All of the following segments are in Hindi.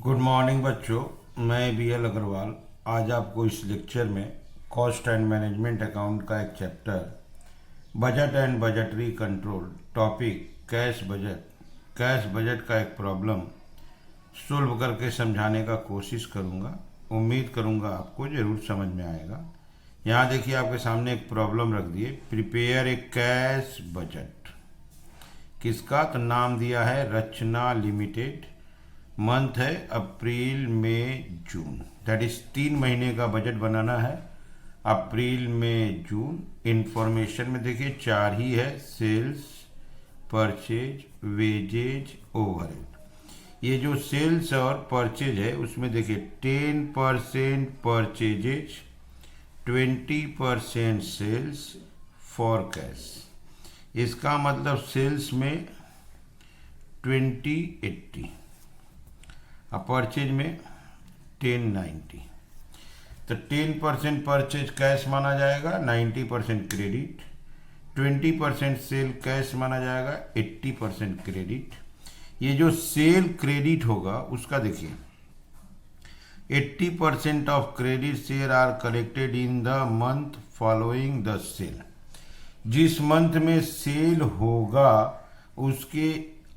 गुड मॉर्निंग बच्चों, मैं BL अग्रवाल आज आपको इस लेक्चर में कॉस्ट एंड मैनेजमेंट अकाउंट का एक chapter budget and budgetary control topic cash budget का एक प्रॉब्लम सोल्व करके समझाने का कोशिश करूंगा। उम्मीद करूंगा आपको ज़रूर समझ में आएगा। यहाँ देखिए, आपके सामने एक प्रॉब्लम रख दिए, प्रिपेयर ए कैश बजट। किसका? तो नाम दिया है रचना लिमिटेड। मंथ है अप्रैल मई जून, दैट इज 3 महीने का बजट बनाना है, अप्रैल मई जून। इंफॉर्मेशन में देखिए 4 ही है, सेल्स, परचेज, वेजेज, ओवरहेड। ये जो सेल्स और परचेज है उसमें देखिए 10% परचेजेज, 20% सेल्स फॉर कैश। इसका मतलब सेल्स में 2080 और परचेज में 1090। तो 10% परचेज कैश माना जाएगा, 90% क्रेडिट। 20% सेल कैश माना जाएगा, 80% क्रेडिट। ये जो सेल क्रेडिट होगा उसका देखिए 80% of credit share are collected in the month following the sale. जिस मंथ में सेल होगा उसके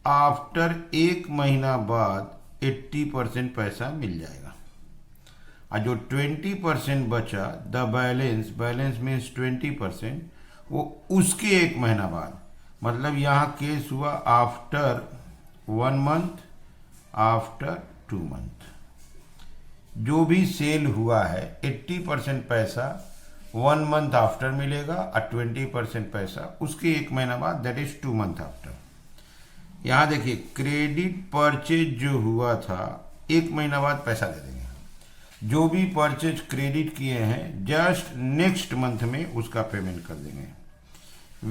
आफ्टर 1 महीना बाद 80% पैसा मिल जाएगा। और जो 20% बचा, द बैलेंस मीन्स 20%, वो उसके 1 महीना बाद, मतलब यहाँ केस हुआ आफ्टर 1 मंथ, आफ्टर 2 मंथ। जो भी सेल हुआ है 80% पैसा 1 मंथ आफ्टर मिलेगा और 20% पैसा उसके 1 महीना बाद, दैट इज 2 मंथ आफ्टर। यहाँ देखिए क्रेडिट परचेज जो हुआ था 1 महीना बाद पैसा दे देंगे। जो भी परचेज क्रेडिट किए हैं जस्ट नेक्स्ट मंथ में उसका पेमेंट कर देंगे।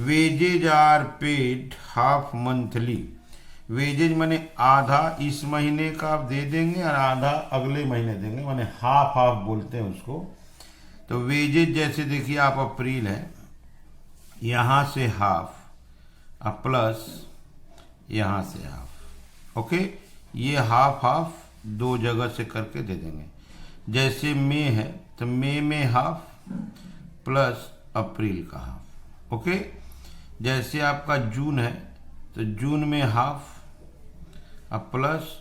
Wages are paid half monthly. Wages माने आधा इस महीने का आप दे देंगे और आधा अगले महीने देंगे, माने हाफ हाफ बोलते हैं उसको। तो वेजेज जैसे देखिए आप अप्रैल है, यहाँ से हाफ और प्लस यहाँ से हाफ। ओके, ये हाफ हाफ 2 जगह से करके दे देंगे। जैसे मई है तो मई में हाफ प्लस अप्रैल का हाफ। ओके, जैसे आपका जून है तो जून में हाफ और प्लस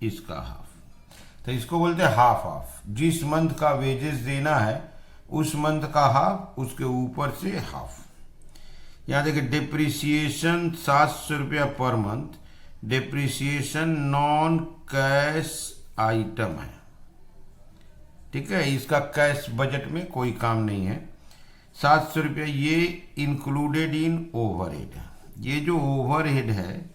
इसका हाफ। तो इसको बोलते हैं हाफ हाफ। जिस मंथ का वेजेस देना है उस मंथ का हाफ, उसके ऊपर से हाफ। यहाँ देखिए डिप्रिसिएशन 700 रुपया per month. Depreciation non cash item है, ठीक है, इसका कैश बजट में कोई काम नहीं है। 700 रुपया ये इंक्लूडेड इन ओवरहेड। ये जो ओवरहेड है,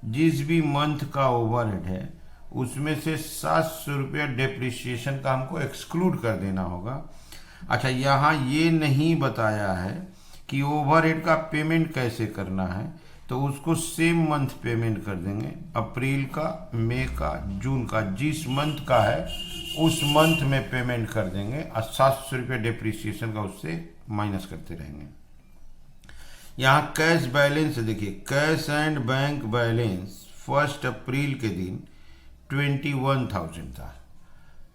जिस भी मंथ का ओवरहेड है उसमें से 700 रुपया डिप्रिसिएशन का हमको एक्सक्लूड कर देना होगा। अच्छा, यहाँ ये नहीं बताया है कि ओवरहेड का पेमेंट कैसे करना है, तो उसको सेम मंथ पेमेंट कर देंगे। अप्रैल का, मई का, जून का, जिस मंथ का है उस मंथ में पेमेंट कर देंगे और 700 रुपये डिप्रिसिएशन का उससे माइनस करते रहेंगे। यहाँ कैश बैलेंस देखिए, कैश एंड बैंक बैलेंस 1 अप्रैल के दिन 21,000 था।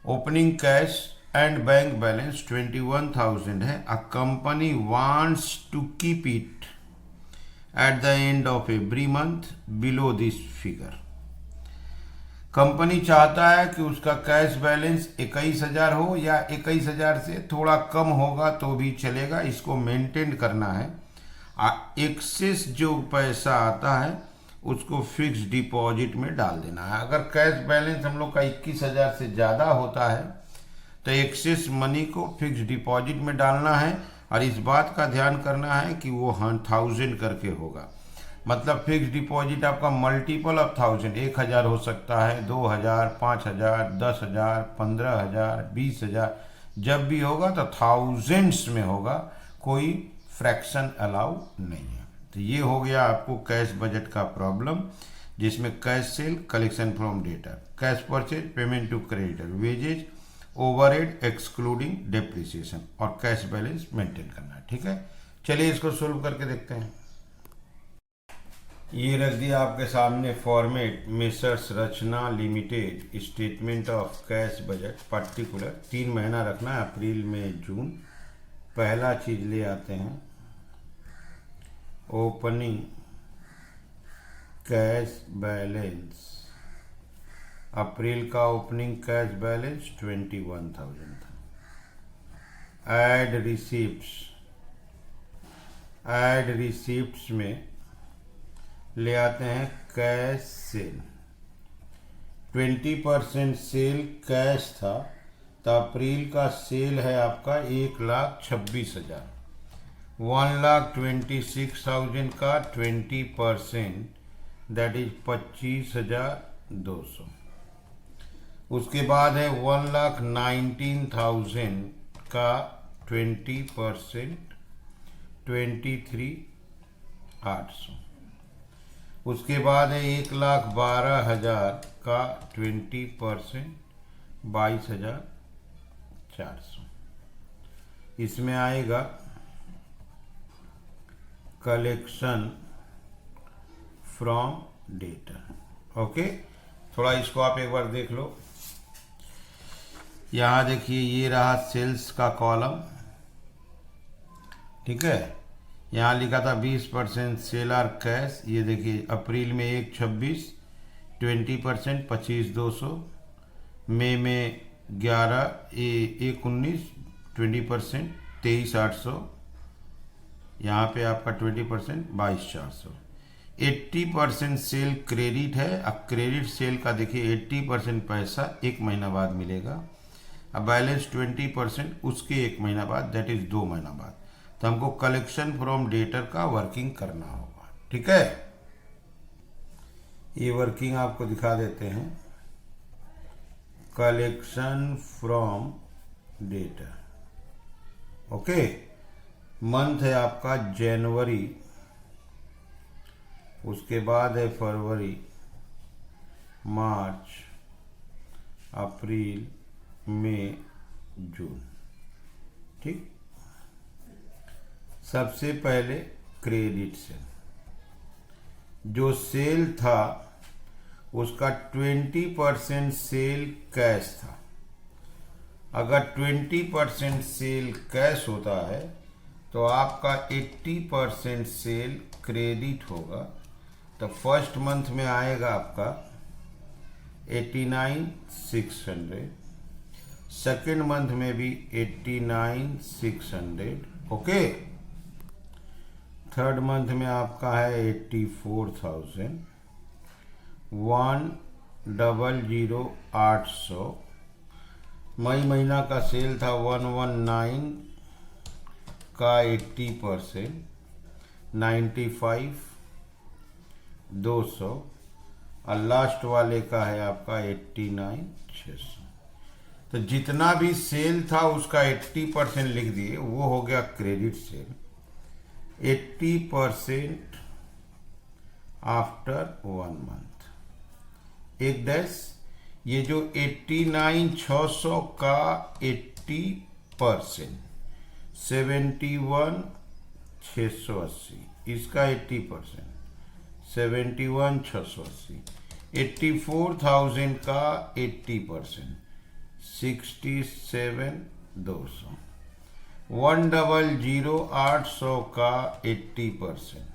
Opening cash and bank balance 21,000 है। A company wants to keep it at the end of every month below this figure. Company चाहता है कि उसका कैश बैलेंस 21,000 हो या 21,000 से थोड़ा कम होगा तो भी चलेगा, इसको मेंटेन करना है। एक्सेस जो पैसा आता है उसको फिक्स डिपॉजिट में डाल देना है। अगर कैश बैलेंस हम लोग का 21,000 से ज़्यादा होता है तो एक्सेस मनी को फिक्स डिपॉजिट में डालना है, और इस बात का ध्यान करना है कि वो 1000 करके होगा। मतलब फिक्स डिपॉजिट आपका मल्टीपल ऑफ 1000, 1000 हो सकता है, 2000, 5000, 10,000, 15,000, 20,000, जब भी होगा तो थाउजेंड्स में होगा, कोई फ्रैक्शन अलाउ नहीं है। तो ये हो गया आपको कैश बजट का प्रॉब्लम, जिसमें cash sale, collection from debtor, cash purchase, payment to creditor, wages, overhead excluding depreciation और कैश बैलेंस मेंटेन करना है। ठीक है, चलिए इसको सोल्व करके देखते हैं। ये रख दिया आपके सामने format messrs Rachna limited statement of cash budget particular 3 महीना रखना है, अप्रैल मई जून। पहला चीज ले आते हैं ओपनिंग कैश बैलेंस। अप्रैल का ओपनिंग कैश बैलेंस 21,000 था। ऐड रिसिप्ट्स में ले आते हैं कैश सेल। 20% सेल कैश था, तो अप्रैल का सेल है आपका 1,26,000। 1,26,000 का 20% दैट इज 25,200। उसके बाद है 1,19,000 का 20% 23,800। उसके बाद है 1,12,000 का 20% 22,400। इसमें आएगा कलेक्शन फ्रॉम डेटर। ओके, थोड़ा इसको आप एक बार देख लो। यहाँ देखिए ये रहा सेल्स का कॉलम, ठीक है। यहाँ लिखा था 20% सेल आर कैश। ये देखिए अप्रैल में 1,26, 20% 25,200। मई में 1,19 20% 23,800। यहाँ पे आपका 20% 22,400। 80% सेल क्रेडिट है। अब क्रेडिट सेल का देखिए 80% पैसा 1 महीना बाद मिलेगा। अब बैलेंस 20% उसके 1 महीना बाद दैट इज 2 महीना बाद। तो हमको कलेक्शन फ्रॉम डेटर का वर्किंग करना होगा, ठीक है। ये वर्किंग आपको दिखा देते हैं। Collection from debtor, okay. Month है आपका जनवरी, उसके बाद है फरवरी, मार्च, अप्रैल, मई, जून, ठीक। सबसे पहले क्रेडिट सेल, जो सेल था उसका 20% सेल कैश था। अगर 20% सेल कैश होता है तो आपका 80% सेल क्रेडिट होगा। तो फर्स्ट मंथ में आएगा आपका 89,600, सेकेंड मंथ में भी 89,600, ओके। थर्ड मंथ में आपका है 84,000, 1,00,800। मई महीना का सेल था 119 का 80% 95,200 और लास्ट वाले का है आपका 89,600। तो जितना भी सेल था उसका 80% लिख दिए, वो हो गया क्रेडिट सेल। 80% आफ्टर 1 मंथ, एक डैश। ये जो 89,600 का 80% 71,680, इसका 80% 71,680। 84,000 का 80% 67,200। 1,00,800 का 80%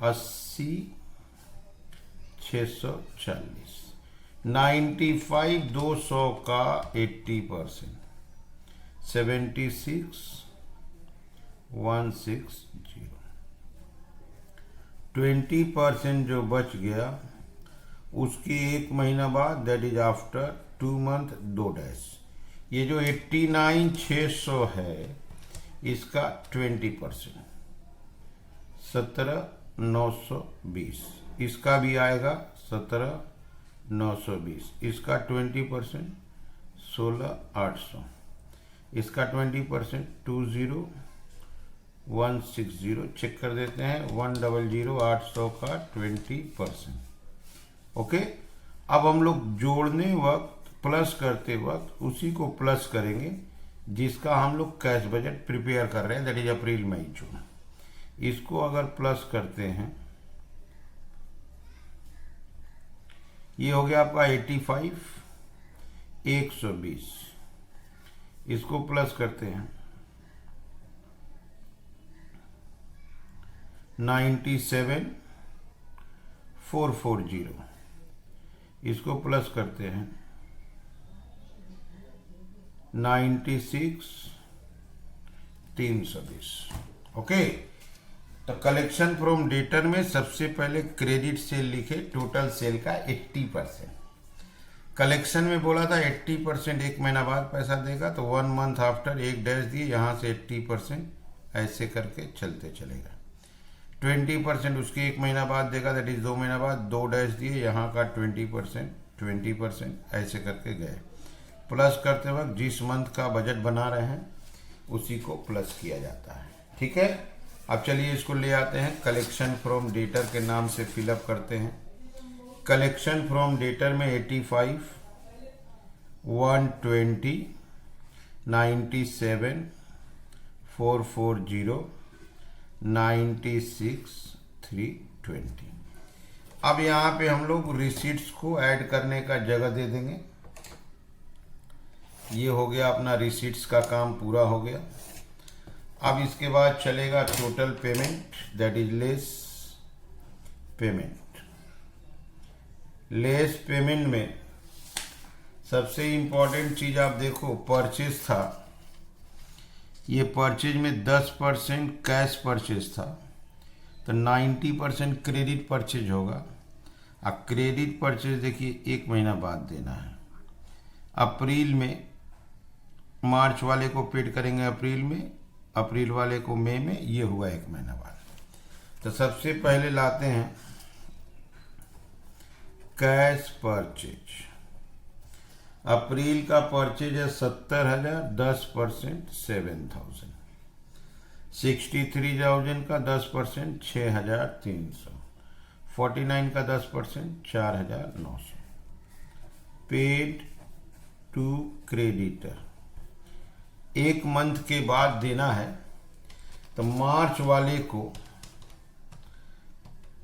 80,640। 95,200 का 80% 76,160। 20% जो बच गया उसके 1 महीना बाद that is after 2 month 2 dash. ये जो 89,600 है इसका 20% 17,920। इसका भी आएगा 17,920। इसका 20% 16,800। इसका 20% 20,160। चेक कर देते हैं 1,00,800 का 20%, ओके। अब हम लोग जोड़ने वक्त प्लस करते वक्त उसी को प्लस करेंगे जिसका हम लोग कैश बजट प्रिपेयर कर रहे हैं, दैट इज अप्रैल मई जून। इसको अगर प्लस करते हैं ये हो गया आपका 85, 120, इसको प्लस करते हैं 97, 440, इसको प्लस करते हैं 96, 320। ओके, तो कलेक्शन फ्रॉम डेटर में सबसे पहले क्रेडिट सेल लिखे, टोटल सेल का 80%। कलेक्शन में बोला था 80% एक महीना बाद पैसा देगा, तो 1 मंथ आफ्टर एक डैश दिए, यहाँ से 80% ऐसे करके चलते चलेगा। 20% उसके एक महीना बाद देगा, दैट इज 2 महीना बाद 2 डैश दिए, यहाँ का 20% ऐसे करके गए। प्लस करते वक्त जिस मंथ का बजट बना रहे हैं उसी को प्लस किया जाता है। ठीक है, अब चलिए इसको ले आते हैं, कलेक्शन फ्रॉम डेटर के नाम से फिलअप करते हैं। कलेक्शन फ्रॉम डेटर में 85, 120, 97, 440, 96, 320। अब यहाँ पे हम लोग रिसीट्स को ऐड करने का जगह दे देंगे। ये हो गया अपना रिसीट्स का काम पूरा हो गया। अब इसके बाद चलेगा total payment, that is less payment. Less payment में सबसे इम्पोर्टेंट चीज आप देखो, परचेज था, ये परचेज में 10% कैश परचेज था, तो 90% क्रेडिट परचेज होगा। अब क्रेडिट परचेज देखिए 1 महीना बाद देना है। अप्रैल में मार्च वाले को पेड करेंगे अप्रैल में, अप्रैल वाले को मई में, ये हुआ 1 महीना बाद। तो सबसे पहले लाते हैं कैश परचेज। अप्रैल का परचेज है 70,000, 10% 7,000। 63,000 का 10% 6,300। 49 का 10% 4,900। पेड टू क्रेडिटर 1 मंथ के बाद देना है, तो मार्च वाले को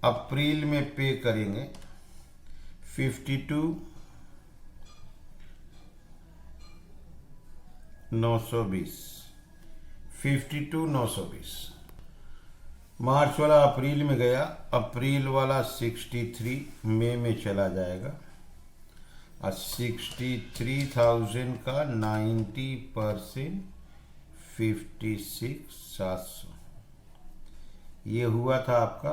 अप्रैल में पे करेंगे 52,920। 52,920 मार्च वाला अप्रैल में गया, अप्रैल वाला 63 मई में चला जाएगा, और 63,000 का 90% 56,700, ये हुआ था आपका।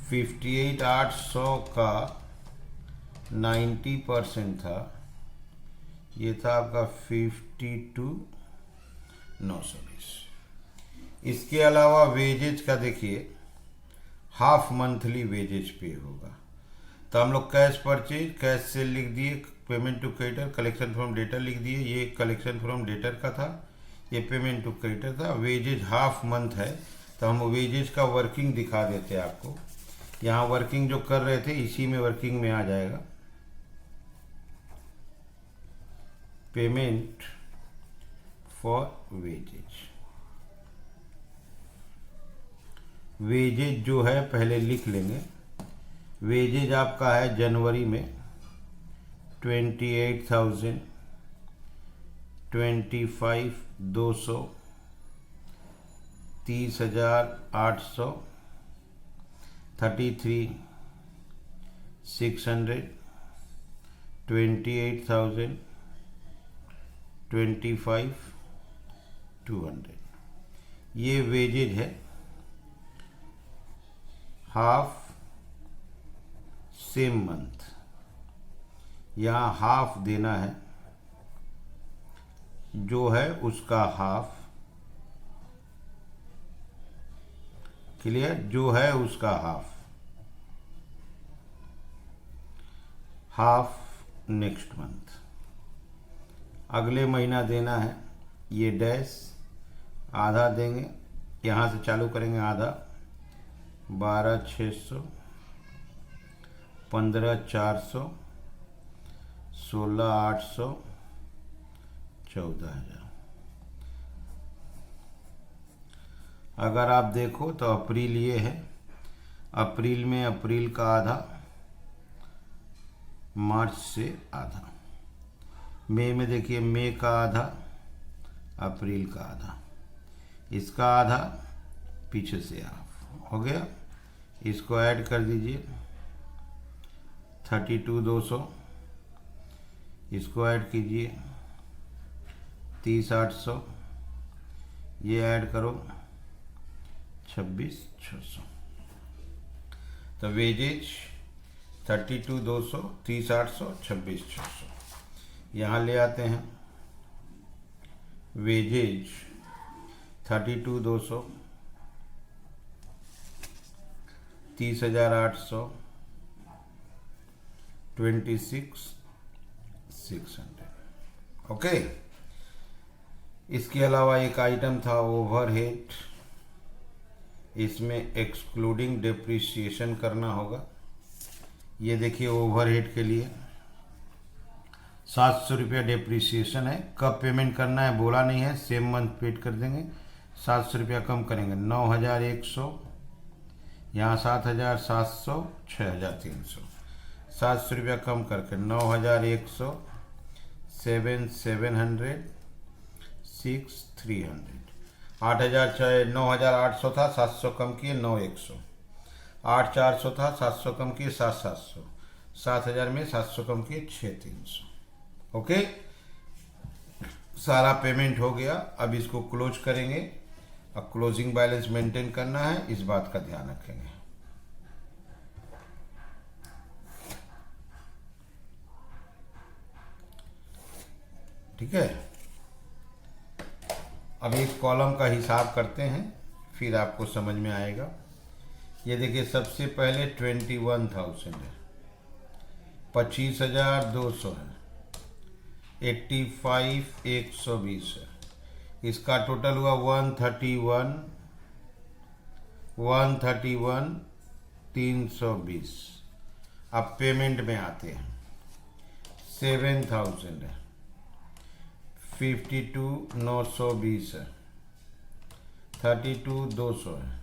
58,800 का 90% था, ये था आपका 52,920। इसके अलावा वेजेज का देखिए, हाफ मंथली वेजेज पे होगा। तो हम लोग कैश परचेज, कैश सेल लिख दिए, payment to creditor, collection from debtor लिख दिए। ये कलेक्शन फ्रॉम डेटर का था, ये पेमेंट टू क्रेडिटर था। वेजेज हाफ मंथ है, तो हम वेजेज का वर्किंग दिखा देते हैं आपको। यहाँ वर्किंग जो कर रहे थे इसी में वर्किंग में आ जाएगा। पेमेंट फॉर वेजेज, वेजेज जो है पहले लिख लेंगे। वेजेज आपका है जनवरी में 28,000, 25,200, 30,800, 33,600, 28,000, 25,200। ये वेजेज है हाफ सेम मंथ। यहाँ हाफ देना है, जो है उसका हाफ, क्लियर, जो है उसका हाफ नेक्स्ट मंथ। अगले महीना देना है, ये डैश आधा देंगे, यहाँ से चालू करेंगे आधा, 12,600, 15,400, 16,800, 14,000। अगर आप देखो तो अप्रैल ये है, अप्रैल में अप्रैल का आधा मार्च से आधा। मई में देखिए मई का आधा, अप्रैल का आधा, इसका आधा, पीछे से हाफ हो गया। इसको ऐड कर दीजिए 32,200, इसको ऐड कीजिए 30,800, ये ऐड करो 26,600। तो वेजेज 32,200, 30,800, 26,600। यहाँ ले आते हैं वेजेज 32,200, 30,800, 26,600। ओके। इसके अलावा एक आइटम था ओवरहेड, इसमें एक्सक्लूडिंग डिप्रिसिएशन करना होगा। ये देखिए ओवरहेड के लिए 700 रुपया डिप्रिसिएशन है। कब पेमेंट करना है बोला नहीं है, सेम मंथ पेड कर देंगे। 700 रुपया कम करेंगे 9,100, यहाँ 7,700, 6,300। 700 रुपया कम करके 9,100, 7,700, 6,300। 9,800 था, 700 कम किए 9,100। 8,400 था, 700 कम किए 7,700। 7,000 में 700 कम किए 6,300। ओके, सारा पेमेंट हो गया। अब इसको क्लोज करेंगे। अब क्लोजिंग बैलेंस मेंटेन करना है, इस बात का ध्यान रखेंगे। ठीक है, अब इस कॉलम का हिसाब करते हैं, फिर आपको समझ में आएगा। ये देखिए सबसे पहले 21,000 है, 25,200 है, 85,120 है। इसका टोटल हुआ 131,320। अब पेमेंट में आते हैं। 7,000 है, 52,920 है, 32,200 है,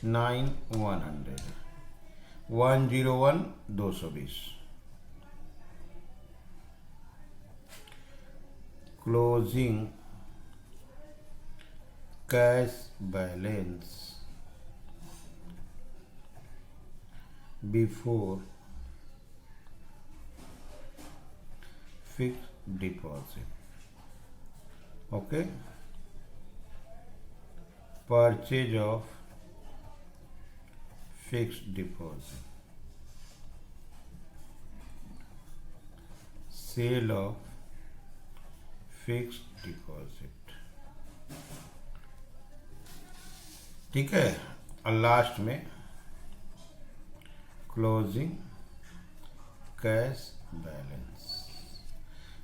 9,100 है, 101,220। Closing cash balance before fixed deposit. Okay, purchase of fixed deposit, sale of fixed deposit. ठीक है, और लास्ट में क्लोजिंग कैश बैलेंस।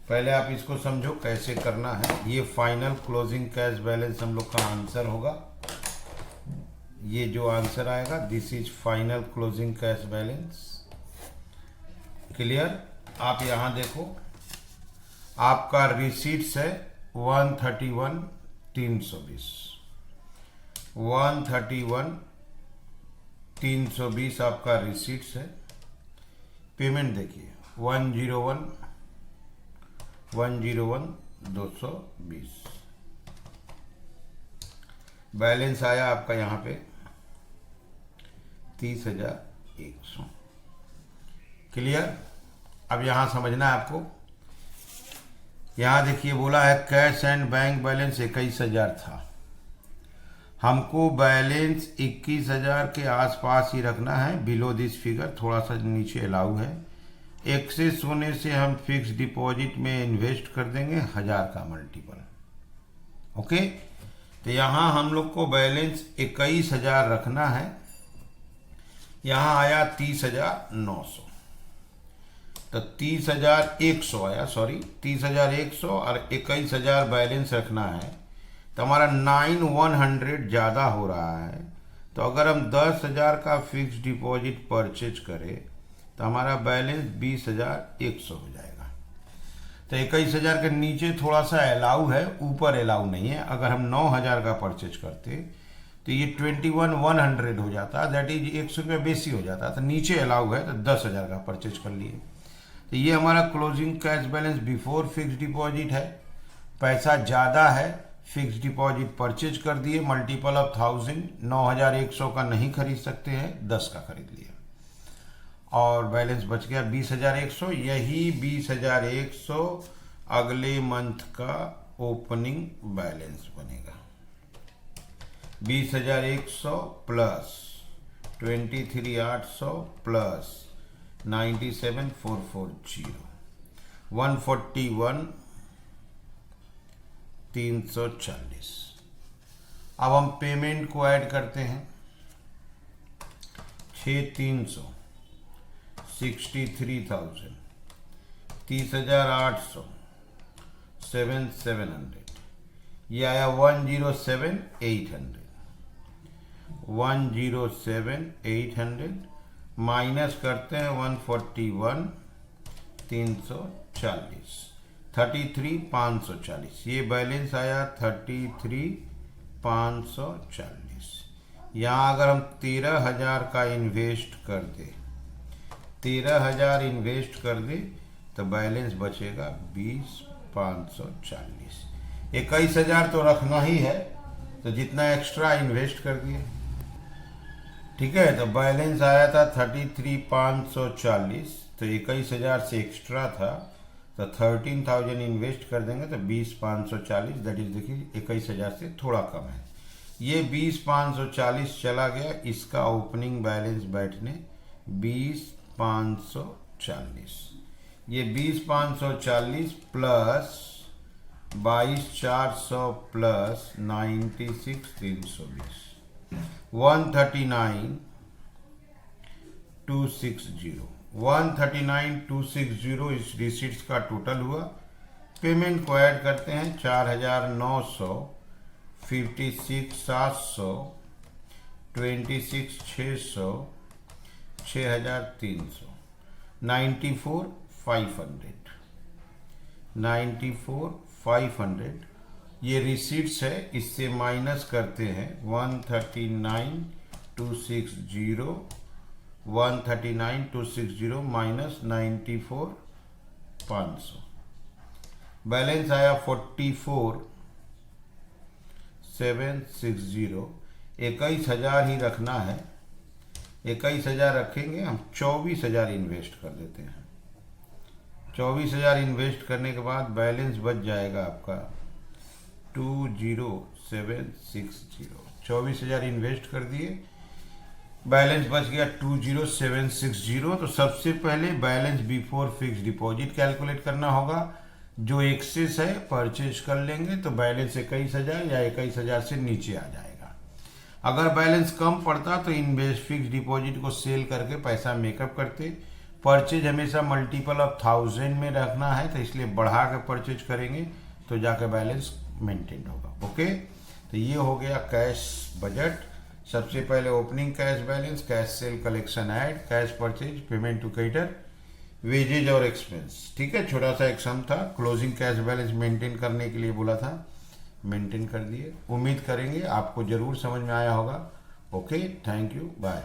पहले आप इसको समझो कैसे करना है। ये फाइनल क्लोजिंग कैश बैलेंस हम लोग का आंसर होगा। ये जो आंसर आएगा, this is final closing cash balance. Clear? आप यहां देखो, आपका रिसीट्स है 131,320, 131,320 आपका रिसीट्स है। पेमेंट देखिए 101,220। बैलेंस आया आपका यहाँ पे 30,100। क्लियर? अब यहाँ समझना है आपको। यहाँ देखिए बोला है कैश एंड बैंक बैलेंस 21,000 था। हमको बैलेंस 21,000 के आसपास ही रखना है, बिलो दिस फिगर, थोड़ा सा नीचे अलाउ है। एक्सेस होने से हम फिक्स डिपॉजिट में इन्वेस्ट कर देंगे 1,000 का मल्टीपल। ओके, तो यहाँ हम लोग को बैलेंस 21,000 रखना है। यहाँ आया 30,900, तो 30,100 आया, सॉरी 30,100 और 21,000 बैलेंस रखना है। तो हमारा 9,100 ज़्यादा हो रहा है। तो अगर हम 10,000 का फिक्स डिपॉजिट परचेज करें तो हमारा बैलेंस 20,100 हो जाएगा। तो 21,000 के नीचे थोड़ा सा अलाउ है, ऊपर अलाउ नहीं है। अगर हम 9,000 का परचेज करते तो ये 21,100 हो जाता, दैट इज 100 रुपये बेसी हो जाता। तो नीचे अलाउ है, तो 10,000 का परचेज कर लिए। तो ये हमारा closing cash balance before fix deposit है। पैसा ज़्यादा है, फिक्स डिपॉजिट परचेज कर दिए, मल्टीपल ऑफ 1000, 9100 का नहीं खरीद सकते हैं, 10 का खरीद लिया और बैलेंस बच गया 20,100। यही 20,100 अगले मंथ का ओपनिंग बैलेंस बनेगा। 20,100 प्लस 23,800 प्लस 97,440, 141,340। अब हम पेमेंट को ऐड करते हैं। 6,300, 63,000, 30,800, 7,700। ये आया 107,800। 107,800 माइनस करते हैं 141,340, 33,540। ये बैलेंस आया 33,540। यहाँ अगर हम 13,000 का इन्वेस्ट कर दें, 13,000 इन्वेस्ट कर दे तो बैलेंस बचेगा 20,540। 21,000 तो रखना ही है, तो जितना एक्स्ट्रा इन्वेस्ट कर दिए। ठीक है, तो बैलेंस आया था 33,540, तो 21,000 से एक्स्ट्रा था, तो 13,000 इन्वेस्ट कर देंगे तो 20,540, दैट इज देखिए 21,000 से थोड़ा कम है। ये 20,540 चला गया, इसका ओपनिंग बैलेंस बैठने 20,540। ये 20,540 प्लस 22,400 प्लस 96,320, 139,260। 139,260 इस रिसीट्स का टोटल हुआ। पेमेंट को ऐड करते हैं। 4,900, 56,700, 26,600, 6,300, 94,500, 94,500 ये रिसीट्स है। इससे माइनस करते हैं 139,260, 139,260 माइनस 94,500, बैलेंस आया 44,760। 21,000 ही रखना है, 21,000 रखेंगे हम। 24,000 इन्वेस्ट कर देते हैं। 24,000 इन्वेस्ट करने के बाद बैलेंस बच जाएगा आपका 20,760। 24,000 इन्वेस्ट कर दिए, बैलेंस बच गया 20,760। तो सबसे पहले balance before fix deposit calculate करना होगा। जो एक्सेस है परचेज कर लेंगे तो बैलेंस 21,000 या 21,000 से नीचे आ जाएगा। अगर बैलेंस कम पड़ता तो इन्वेस्ट फिक्स डिपॉजिट को सेल करके पैसा मेकअप करते। परचेज हमेशा मल्टीपल ऑफ 1000 में रखना है, तो इसलिए बढ़ा के परचेज करेंगे तो जाकर बैलेंस मेंटेन होगा। ओके, तो ये हो गया कैश बजट। सबसे पहले opening cash balance, cash sale collection add, cash purchase, payment to creditor, wages और एक्सपेंस। ठीक है, छोटा सा एक सम था। क्लोजिंग कैश बैलेंस मेंटेन करने के लिए बोला था, मेंटेन कर दिए। उम्मीद करेंगे आपको जरूर समझ में आया होगा। Okay, thank you, bye.